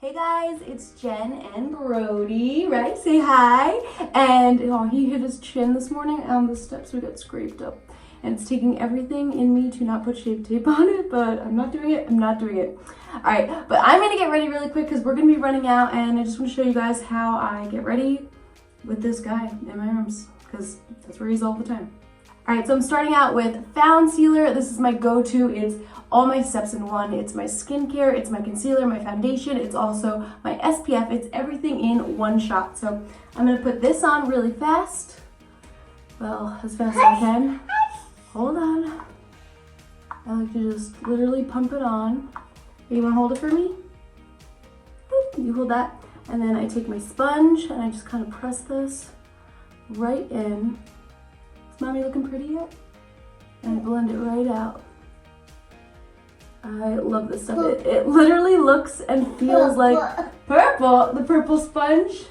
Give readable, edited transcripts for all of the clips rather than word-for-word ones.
Hey guys, it's Jen and Brody, right? Say hi. And oh, he hit his chin this morning on the steps. We got scraped up. And it's taking everything in me to not put shape tape on it, but I'm not doing it. All right, but I'm gonna get ready really quick because we're gonna be running out, and I just want to show you guys how I get ready with this guy in my arms because that's where he's all the time. All right, so I'm starting out with foundcealer. This is my go-to. It's all my steps in one. It's my skincare, it's my concealer, my foundation, it's also my SPF. It's everything in one shot. So I'm gonna put this on really fast. Well, as fast as I can. Hold on. I like to just literally pump it on. You wanna hold it for me? Boop, you hold that. And then I take my sponge and I just kind of press this right in. Is Mommy looking pretty yet? And I blend it right out. I love this stuff. It literally looks and feels like purple, the purple sponge.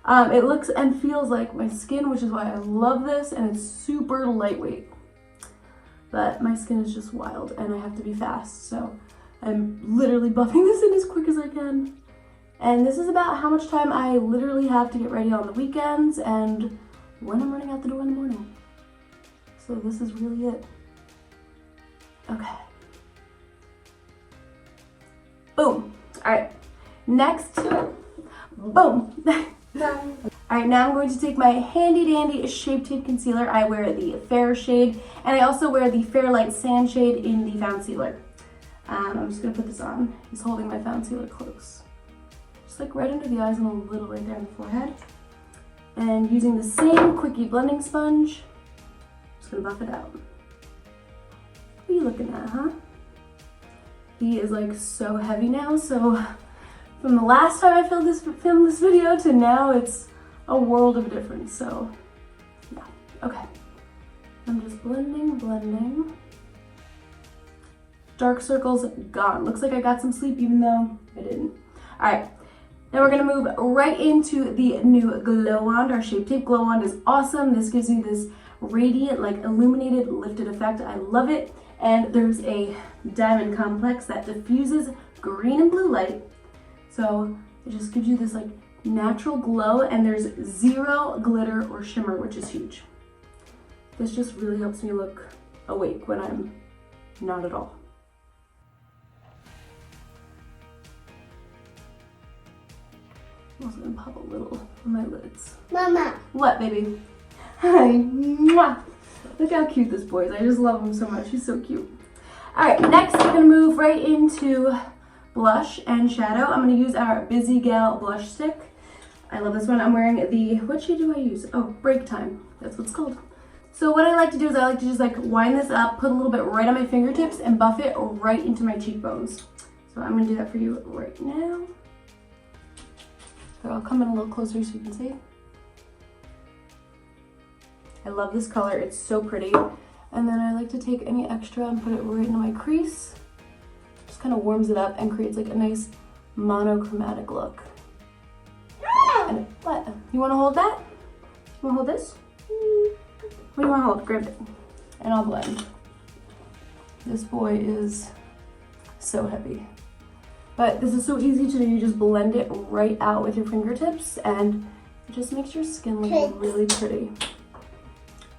It looks and feels like my skin, which is why I love this, and it's super lightweight. But my skin is just wild and I have to be fast, so I'm literally buffing this in as quick as I can. And this is about how much time I literally have to get ready on the weekends and when I'm running out the door in the morning. So this is really it. Okay. Boom. All right, next, boom. All right, now I'm going to take my handy dandy Shape Tape Concealer. I wear the fair shade, and I also wear the Fair Light Sand shade in the foundcealer. I'm just gonna put this on. He's holding my foundcealer close. Just like right under the eyes and a little right there on the forehead. And using the same Quickie blending sponge, just gonna buff it out. What are you looking at, huh? He is like so heavy now, so from the last time I filmed this video to now, it's a world of difference, so yeah, okay. I'm just blending. Dark circles gone. Looks like I got some sleep even though I didn't. All right, now we're gonna move right into the new Glow Wand. Our Shape Tape Glow Wand is awesome. This gives you this radiant, like illuminated, lifted effect. I love it. And there's a diamond complex that diffuses green and blue light. So it just gives you this like natural glow, and there's zero glitter or shimmer, which is huge. This just really helps me look awake when I'm not at all. I'm also gonna pop a little on my lids. Mama. What, baby? Hi. Mwah. Look how cute this boy is. I just love him so much. He's so cute. All right, next we're gonna move right into blush and shadow. I'm gonna use our Busy Gal blush stick. I love this one. I'm wearing the, what shade do I use? Oh, Break Time. That's what it's called. So what I like to do is I like to just like wind this up, put a little bit right on my fingertips, and buff it right into my cheekbones. So I'm gonna do that for you right now. So I'll come in a little closer so you can see. I love this color, it's so pretty. And then I like to take any extra and put it right into my crease. Just kind of warms it up and creates like a nice monochromatic look. And what? You want to hold that? You want to hold this? What do you want to hold? Grab it. And I'll blend. This boy is so heavy. But this is so easy to do. You just blend it right out with your fingertips and it just makes your skin look really pretty.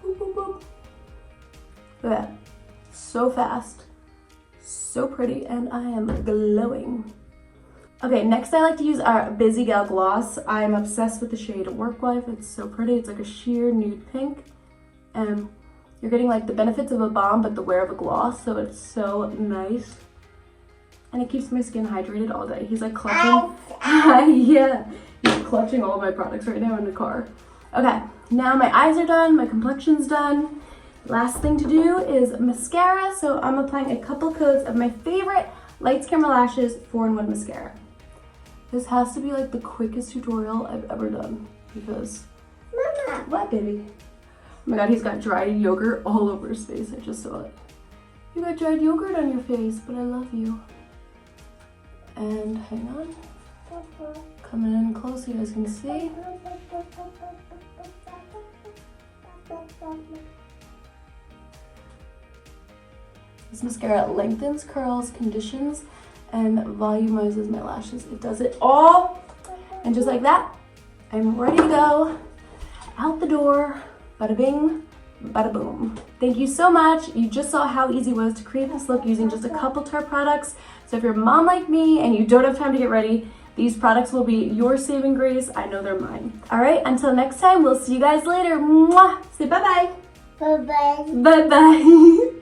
Boop, boop, boop. Look at that. So fast, so pretty, and I am glowing. Okay, next I like to use our Busy Gal gloss. I'm obsessed with the shade Work Life. It's so pretty. It's like a sheer nude pink. And you're getting like the benefits of a balm, but the wear of a gloss, so it's so nice. And it keeps my skin hydrated all day. He's like clutching. Yeah, he's clutching all of my products right now in the car. Okay, now my eyes are done, my complexion's done. Last thing to do is mascara. So I'm applying a couple coats of my favorite Lights Camera Lashes 4-in-1 mascara. This has to be like the quickest tutorial I've ever done because, Mama. What, baby? Oh my God, he's got dried yogurt all over his face. I just saw it. You got dried yogurt on your face, but I love you. And hang on. Coming in close so you guys can see. This mascara lengthens, curls, conditions, and volumizes my lashes. It does it all. And just like that, I'm ready to go out the door. Bada bing, bada boom. Thank you so much. You just saw how easy it was to create this look using just a couple Tarte products. So if you're a mom like me and you don't have time to get ready, these products will be your saving grace. I know they're mine. All right, until next time, we'll see you guys later. Mwah! Say bye-bye. Bye-bye. Bye-bye.